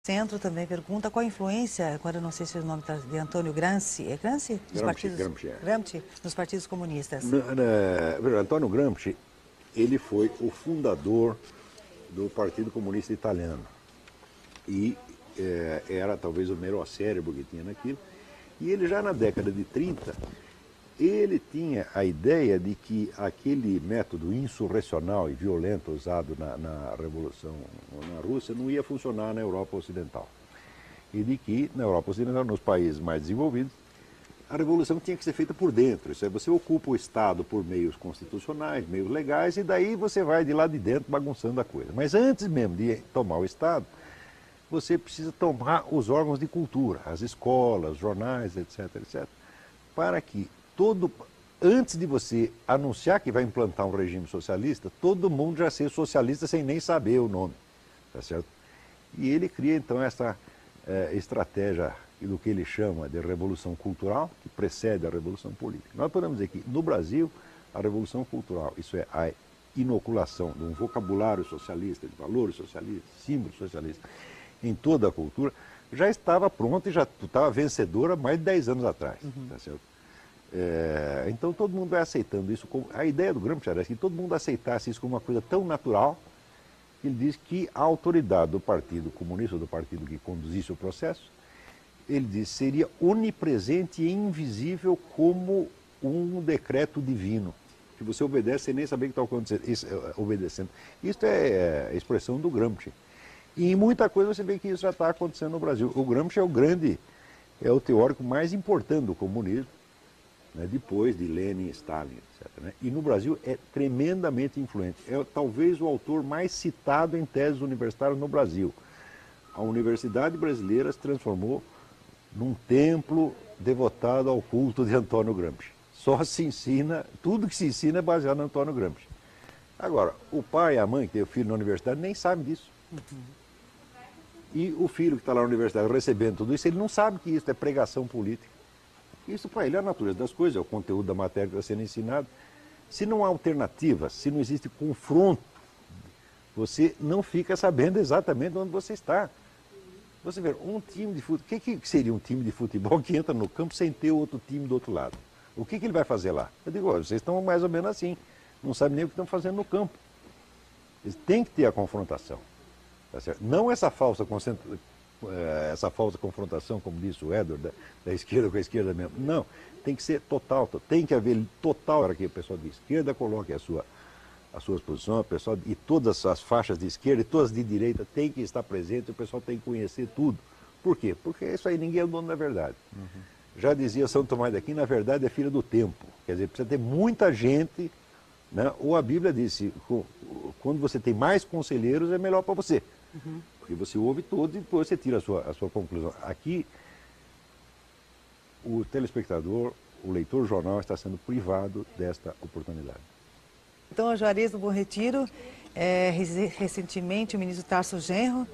Centro também pergunta qual a influência, agora eu não sei se o nome está de Antônio Gramsci, é Gramsci? Gramsci, nos partidos comunistas. Antônio Gramsci, ele foi o fundador do Partido Comunista Italiano e era talvez o melhor cérebro que tinha naquilo. E ele já na década de 30, ele tinha a ideia de que aquele método insurrecional e violento usado na Revolução na Rússia não ia funcionar na Europa Ocidental. E de que na Europa Ocidental, nos países mais desenvolvidos, a revolução tinha que ser feita por dentro. Isso é, você ocupa o Estado por meios constitucionais, meios legais, e daí você vai de lá de dentro bagunçando a coisa. Mas antes mesmo de tomar o Estado, você precisa tomar os órgãos de cultura, as escolas, os jornais, etc., etc., para que antes de você anunciar que vai implantar um regime socialista, todo mundo já seja socialista sem nem saber o nome, tá certo? E ele cria então essa estratégia do que ele chama de revolução cultural, que precede a revolução política. Nós podemos dizer que no Brasil, a revolução cultural, isso é a inoculação de um vocabulário socialista, de valores socialistas, símbolos socialistas, em toda a cultura, já estava pronta e já estava vencedora há mais de 10 anos atrás, tá certo? Então todo mundo vai aceitando isso. A ideia do Gramsci era que todo mundo aceitasse isso como uma coisa tão natural, que ele diz que a autoridade do Partido Comunista, do partido que conduzisse o processo, ele diz, seria onipresente e invisível como um decreto divino, que você obedece sem nem saber o que está acontecendo, obedecendo. Isso é a expressão do Gramsci. E em muita coisa você vê que isso já está acontecendo no Brasil. O Gramsci é o teórico mais importante do comunismo, né, depois de Lenin, Stalin, etc., né? E no Brasil é tremendamente influente. É talvez o autor mais citado em teses universitárias no Brasil. A Universidade Brasileira se transformou num templo devotado ao culto de Antônio Gramsci. Só se ensina, tudo que se ensina é baseado no Antônio Gramsci. Agora, o pai e a mãe que tem o filho na universidade nem sabem disso. E o filho que está lá na universidade recebendo tudo isso, ele não sabe que isso é pregação política. Isso para ele é a natureza das coisas, é o conteúdo da matéria que está sendo ensinado. Se não há alternativa, se não existe confronto, você não fica sabendo exatamente onde você está. Você vê, um time de futebol, o que seria um time de futebol que entra no campo sem ter outro time do outro lado? O que ele vai fazer lá? Eu digo, olha, vocês estão mais ou menos assim, não sabem nem o que estão fazendo no campo. Eles têm que ter a confrontação. Tá certo? Não essa falsa confrontação, como disse o Edward, da esquerda com a esquerda mesmo. Não, tem que ser total, tem que haver total para que o pessoal de esquerda coloque as suas posições, e todas as faixas de esquerda e todas de direita tem que estar presente, o pessoal tem que conhecer tudo. Por quê? Porque isso aí ninguém é o dono da verdade. Já dizia São Tomás de Aquino, na verdade é filha do tempo. Quer dizer, precisa ter muita gente, né? Ou a Bíblia disse, quando você tem mais conselheiros é melhor para você. Porque você ouve todos e depois você tira a sua conclusão. Aqui, o telespectador, o leitor do jornal está sendo privado desta oportunidade. Então, a Juarez do Bom Retiro, recentemente o ministro Tarso Genro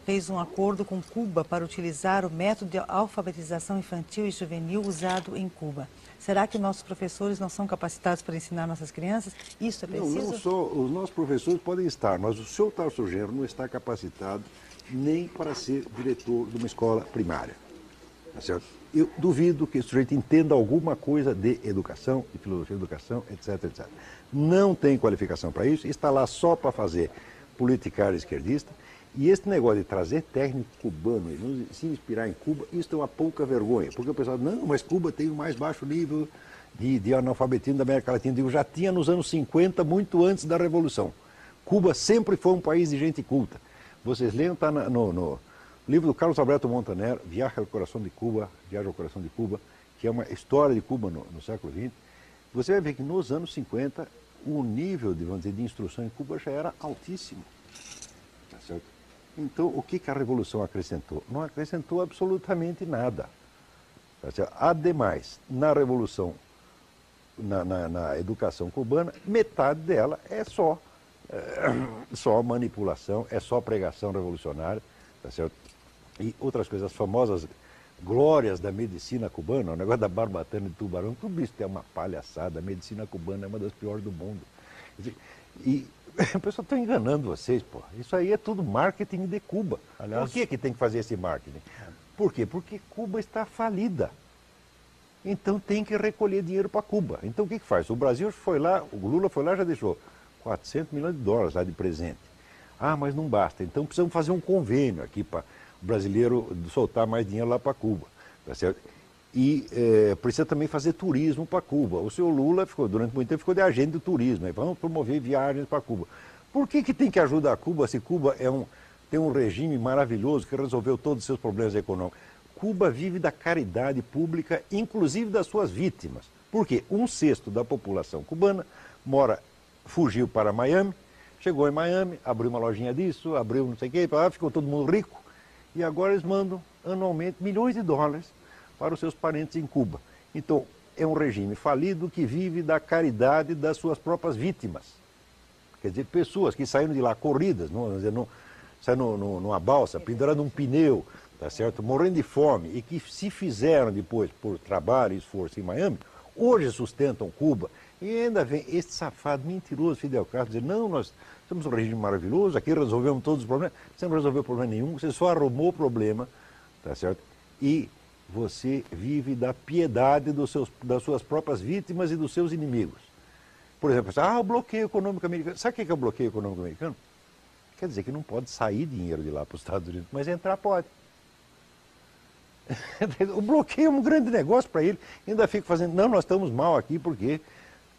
fez um acordo com Cuba para utilizar o método de alfabetização infantil e juvenil usado em Cuba. Será que nossos professores não são capacitados para ensinar nossas crianças? Isso é preciso? Não só os nossos professores podem estar, mas o seu Tarso Genro não está capacitado nem para ser diretor de uma escola primária. Tá certo? Eu duvido que esse sujeito entenda alguma coisa de educação, de filosofia de educação, etc, etc. Não tem qualificação para isso, está lá só para fazer politicário esquerdista. E esse negócio de trazer técnico cubano e se inspirar em Cuba, isso é uma pouca vergonha. Porque o pessoal, não, mas Cuba tem o mais baixo nível de analfabetismo da América Latina. Eu digo, já tinha nos anos 50, muito antes da Revolução. Cuba sempre foi um país de gente culta. Vocês lembram, está no livro do Carlos Alberto Montaner, Viagem ao Coração de Cuba, que é uma história de Cuba no século XX. Você vai ver que nos anos 50, o nível de instrução em Cuba já era altíssimo. Tá certo? Então, o que a Revolução acrescentou? Não acrescentou absolutamente nada. Tá certo? Ademais, na Revolução, na educação cubana, metade dela é só manipulação, é só pregação revolucionária. Tá certo? E outras coisas, as famosas glórias da medicina cubana, o negócio da barbatana de tubarão, tudo isso é uma palhaçada. A medicina cubana é uma das piores do mundo. E o pessoal está enganando vocês, pô. Isso aí é tudo marketing de Cuba. Aliás, por que tem que fazer esse marketing? Por quê? Porque Cuba está falida. Então tem que recolher dinheiro para Cuba. Então o que faz? O Brasil foi lá, o Lula foi lá e já deixou 400 milhões de dólares lá de presente. Ah, mas não basta. Então precisamos fazer um convênio aqui para o brasileiro soltar mais dinheiro lá para Cuba. Tá certo? E precisa também fazer turismo para Cuba. O senhor Lula durante muito tempo ficou de agente do turismo. Vamos promover viagens para Cuba. Por que tem que ajudar Cuba se Cuba tem um regime maravilhoso que resolveu todos os seus problemas econômicos? Cuba vive da caridade pública, inclusive das suas vítimas. Porque 1/6 da população cubana fugiu para Miami, chegou em Miami, abriu uma lojinha disso, abriu não sei o quê, ficou todo mundo rico. E agora eles mandam anualmente milhões de dólares para os seus parentes em Cuba. Então, é um regime falido que vive da caridade das suas próprias vítimas. Quer dizer, pessoas que saíram de lá corridas, saíram numa balsa, pendurando um pneu, tá certo? Morrendo de fome, e que se fizeram depois por trabalho e esforço em Miami, hoje sustentam Cuba. E ainda vem esse safado, mentiroso Fidel Castro dizer, não, nós temos um regime maravilhoso, aqui resolvemos todos os problemas. Você não resolveu problema nenhum, você só arrumou o problema, tá certo? E você vive da piedade das suas próprias vítimas e dos seus inimigos. Por exemplo, o bloqueio econômico americano. Sabe o que é o bloqueio econômico americano? Quer dizer que não pode sair dinheiro de lá para os Estados Unidos, mas entrar pode. O bloqueio é um grande negócio para ele. Ainda fica fazendo, não, nós estamos mal aqui porque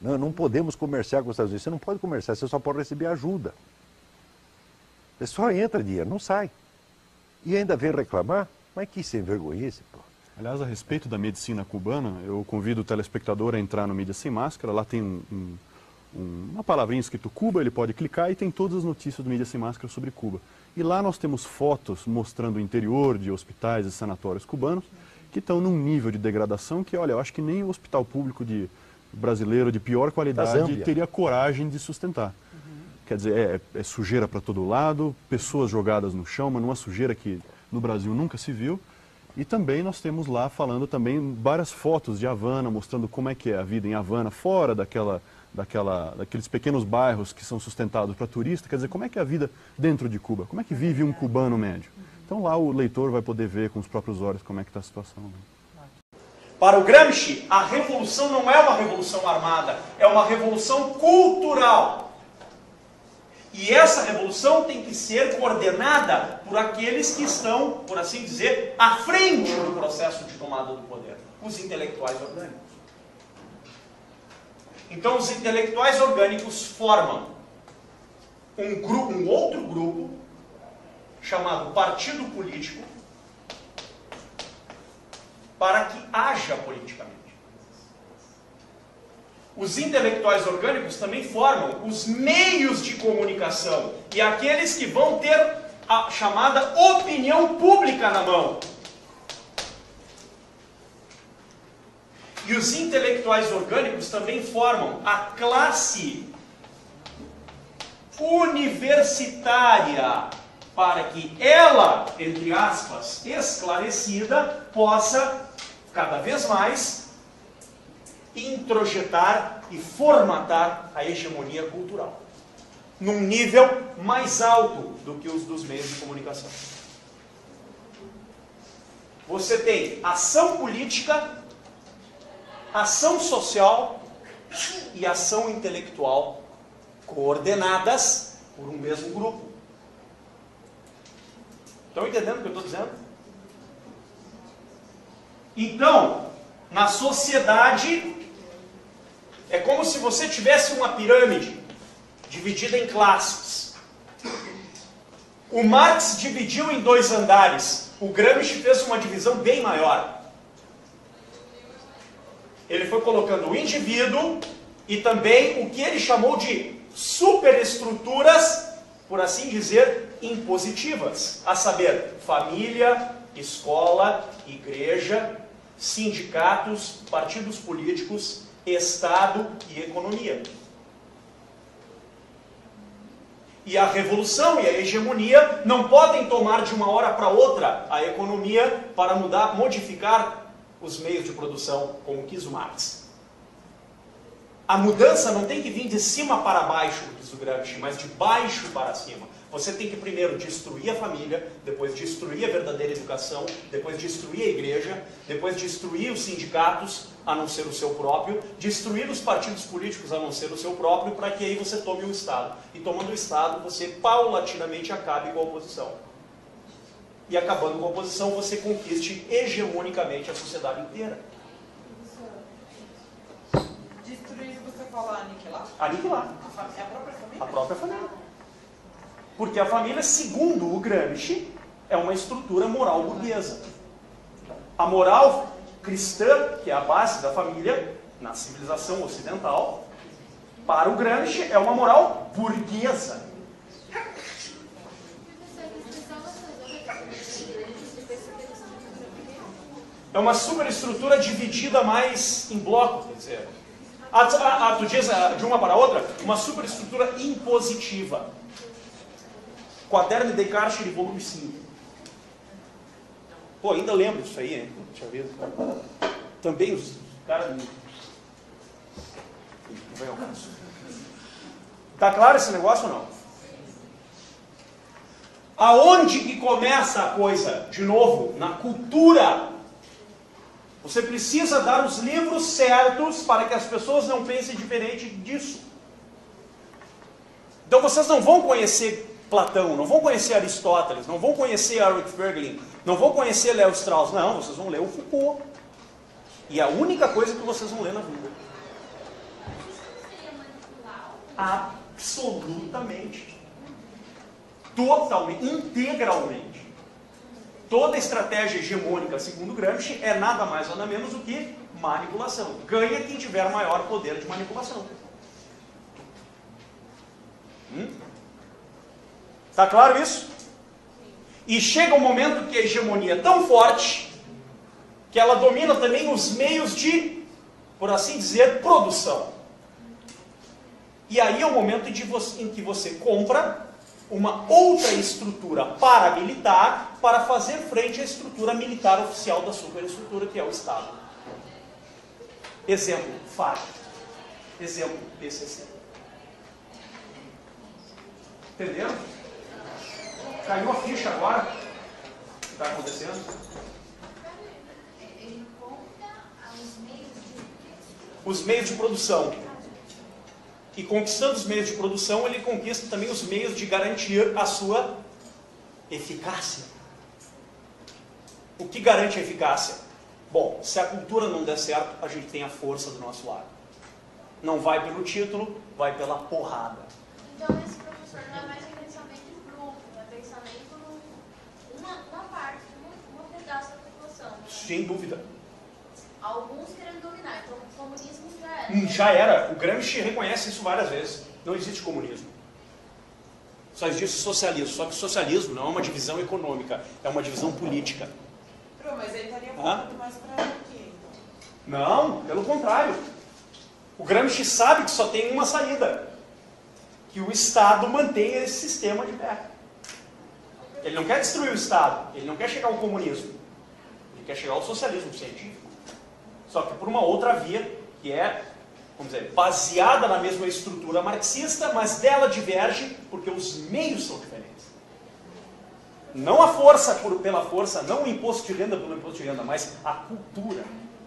não podemos comerciar com os Estados Unidos. Você não pode comerciar, você só pode receber ajuda. Você só entra dinheiro, não sai. E ainda vem reclamar? Mas que sem vergonhice, pô. Aliás, a respeito da medicina cubana, eu convido o telespectador a entrar no Mídia Sem Máscara. Lá tem uma palavrinha escrito Cuba, ele pode clicar e tem todas as notícias do Mídia Sem Máscara sobre Cuba. E lá nós temos fotos mostrando o interior de hospitais e sanatórios cubanos que estão num nível de degradação que, olha, eu acho que nem o hospital público brasileiro de pior qualidade teria coragem de sustentar. Quer dizer, é sujeira para todo lado, pessoas jogadas no chão, mas numa sujeira que no Brasil nunca se viu. E também nós temos lá falando também várias fotos de Havana, mostrando como é que é a vida em Havana, fora daqueles pequenos bairros que são sustentados para turista. Quer dizer, como é que é a vida dentro de Cuba? Como é que vive um cubano médio? Então lá o leitor vai poder ver com os próprios olhos como é que está a situação. Para o Gramsci, a revolução não é uma revolução armada, é uma revolução cultural. E essa revolução tem que ser coordenada por aqueles que estão, por assim dizer, à frente do processo de tomada do poder, os intelectuais orgânicos. Então, os intelectuais orgânicos formam um outro grupo, chamado partido político, para que haja politicamente. Os intelectuais orgânicos também formam os meios de comunicação e aqueles que vão ter a chamada opinião pública na mão. E os intelectuais orgânicos também formam a classe universitária, para que ela, entre aspas, esclarecida, possa cada vez mais introjetar e formatar a hegemonia cultural, num nível mais alto do que os dos meios de comunicação. Você tem ação política, ação social e ação intelectual coordenadas por um mesmo grupo. Estão entendendo o que eu estou dizendo? Então, na sociedade, é como se você tivesse uma pirâmide dividida em classes. O Marx dividiu em 2 andares. O Gramsci fez uma divisão bem maior. Ele foi colocando o indivíduo e também o que ele chamou de superestruturas, por assim dizer, impositivas. A saber, família, escola, igreja, sindicatos, partidos políticos, Estado e economia. E a revolução e a hegemonia não podem tomar de uma hora para outra a economia para modificar os meios de produção, como quis o Marx. A mudança não tem que vir de cima para baixo, diz o Gramsci, mas de baixo para cima. Você tem que primeiro destruir a família, depois destruir a verdadeira educação, depois destruir a igreja, depois destruir os sindicatos, a não ser o seu próprio, destruir os partidos políticos, a não ser o seu próprio, para que aí você tome o Estado. E tomando o Estado, você paulatinamente acabe com a oposição. E acabando com a oposição, você conquiste hegemonicamente a sociedade inteira. Destruir, você fala aniquilar? Aniquilar. É a própria família? A própria família. Porque a família, segundo o Gramsci, é uma estrutura moral burguesa. A moral cristã, que é a base da família, na civilização ocidental, para o Gramsci é uma moral burguesa. É uma superestrutura dividida mais em blocos, quer dizer. Tu diz de uma para a outra, uma superestrutura impositiva. Quaderno de Descartes, de volume 5. Pô, ainda lembro disso aí, hein? Deixa eu ver. Também os caras... Não vem ao caso. Tá claro esse negócio ou não? Aonde que começa a coisa? De novo, na cultura. Você precisa dar os livros certos para que as pessoas não pensem diferente disso. Então vocês não vão conhecer Platão, não vão conhecer Aristóteles, não vão conhecer Eric Bergelin, não vão conhecer Léo Strauss, não, vocês vão ler o Foucault. E é a única coisa que vocês vão ler na vida. Absolutamente. Totalmente, integralmente. Toda estratégia hegemônica, segundo Gramsci, é nada mais nada menos do que manipulação. Ganha quem tiver maior poder de manipulação. Está claro isso? E chega um momento que a hegemonia é tão forte que ela domina também os meios de, por assim dizer, produção. E aí é o momento em que você compra uma outra estrutura paramilitar para fazer frente à estrutura militar oficial da superestrutura que é o Estado. Exemplo, FARC. Exemplo, PCC. Entenderam? Caiu a ficha agora? O que está acontecendo? Ele conta os meios de... Os meios de produção. E conquistando os meios de produção, ele conquista também os meios de garantir a sua eficácia. O que garante a eficácia? Bom, se a cultura não der certo, a gente tem a força do nosso lado. Não vai pelo título, vai pela porrada. Então esse professor não é mais um pensamento em grupo, é pensamento numa parte, num pedaço da população. Né? Sem dúvida. Alguns querendo dominar, então o comunismo já era. Já era. O Gramsci reconhece isso várias vezes. Não existe comunismo. Só existe socialismo. Só que o socialismo não é uma divisão econômica, é uma divisão política. Mas ele estaria voltando mais para aqui, então. Não, pelo contrário. O Gramsci sabe que só tem uma saída. Que o Estado mantenha esse sistema de pé. Ele não quer destruir o Estado. Ele não quer chegar ao comunismo. Ele quer chegar ao socialismo científico. Só que por uma outra via, que é, vamos dizer, baseada na mesma estrutura marxista, mas dela diverge porque os meios são diferentes. Não a força pela força, não o imposto de renda pelo imposto de renda, mas a cultura.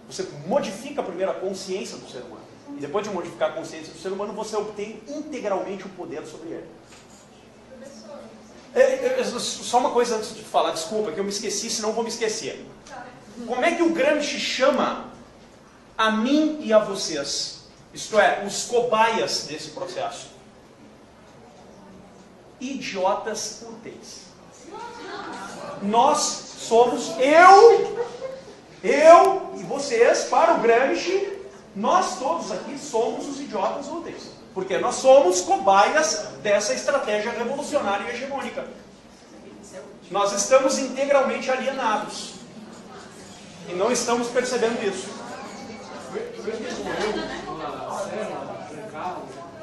Você modifica primeiro a consciência do ser humano. E depois de modificar a consciência do ser humano, você obtém integralmente o poder sobre ele. Só uma coisa antes de falar, desculpa, que eu me esqueci, senão eu vou me esquecer. Como é que o Gramsci chama a mim e a vocês? Isto é, os cobaias desse processo. Idiotas úteis. Nós somos, eu e vocês, para o Gramsci, nós todos aqui somos os idiotas úteis. Porque nós somos cobaias dessa estratégia revolucionária e hegemônica. Nós estamos integralmente alienados. E não estamos percebendo isso.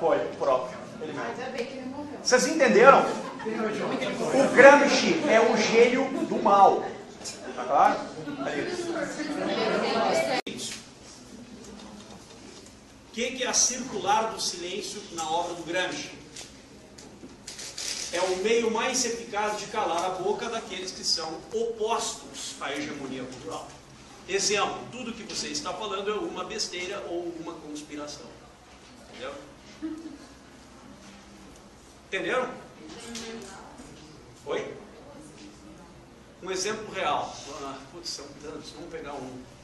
Foi, próprio. Ele mesmo. Vocês entenderam? O Gramsci é o gênio do mal. Tá claro? que é a circular do silêncio na obra do Gramsci? É o meio mais eficaz de calar a boca daqueles que são opostos à hegemonia cultural. Exemplo, tudo que você está falando é uma besteira ou uma conspiração. Entendeu? Entenderam? Oi? Um exemplo real. Putz, são tantos, vamos pegar um.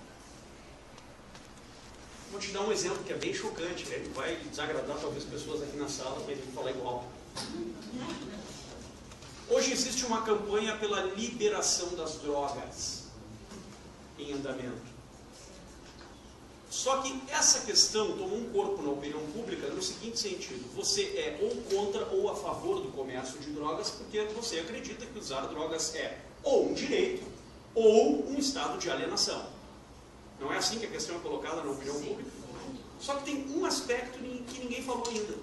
Vou te dar um exemplo que é bem chocante, né? Vai desagradar talvez pessoas aqui na sala, mas ele falar igual. Hoje existe uma campanha pela liberação das drogas em andamento. Só que essa questão tomou um corpo na opinião pública no seguinte sentido: você é ou contra ou a favor do comércio de drogas porque você acredita que usar drogas é ou um direito ou um estado de alienação. Não é assim que a questão é colocada na opinião pública? Só que tem um aspecto que ninguém falou ainda,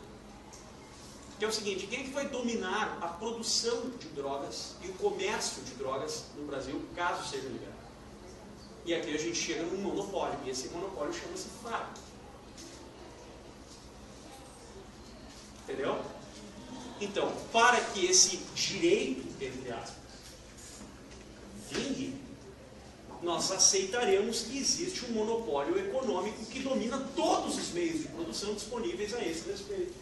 que é o seguinte: quem é que vai dominar a produção de drogas e o comércio de drogas no Brasil, caso seja liberado? E aqui a gente chega num monopólio, e esse monopólio chama-se FARC. Entendeu? Então, para que esse direito, entre aspas, vingue, nós aceitaremos que existe um monopólio econômico que domina todos os meios de produção disponíveis a esse respeito.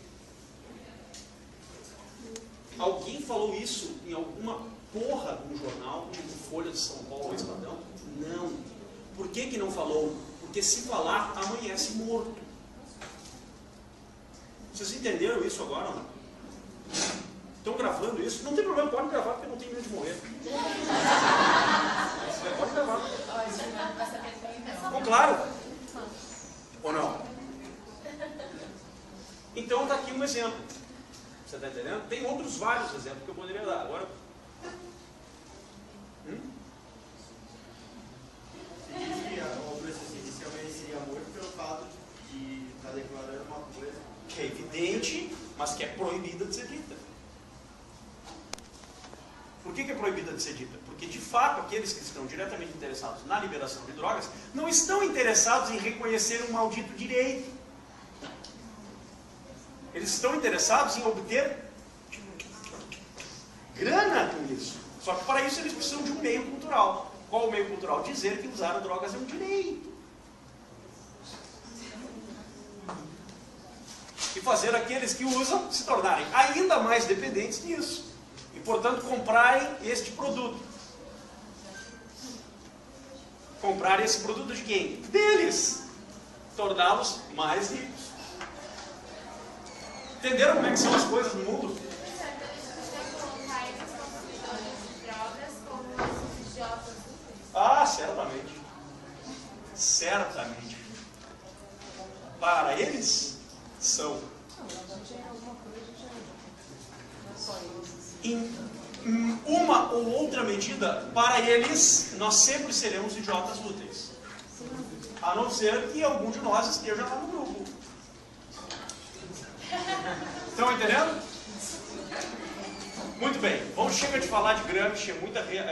Alguém falou isso em alguma porra de um jornal, tipo Folha de São Paulo ou Estadão? Não. Por que não falou? Porque se falar, amanhece morto. Vocês entenderam isso agora ou não? Estão gravando isso? Não tem problema, pode gravar, porque não tem medo de morrer. Pode gravar. Ficou claro? Ou não? Então está aqui um exemplo. Você está entendendo? Tem outros vários exemplos que eu poderia dar. Agora... O processo inicialmente seria morto pelo fato de estar declarando uma coisa que é evidente, mas que é proibida de ser dita. Por que é proibida de ser dita? Porque, de fato, aqueles que estão diretamente interessados na liberação de drogas não estão interessados em reconhecer um maldito direito. Eles estão interessados em obter grana com isso. Só que para isso eles precisam de um meio cultural. Qual o meio cultural? Dizer que usar drogas é um direito. E fazer aqueles que usam se tornarem ainda mais dependentes disso. E, portanto, comprarem este produto. Comprar esse produto de quem? Deles. Torná-los mais ricos. Entenderam como é que são as coisas no mundo? Ah, certamente. Certamente. Para eles, são. Em uma ou outra medida, para eles, nós sempre seremos idiotas úteis. A não ser que algum de nós esteja lá no grupo. Estão entendendo? Muito bem, vamos chega de falar de Gramsci, é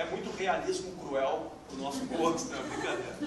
muito realismo cruel o nosso gosto, não é brincadeira.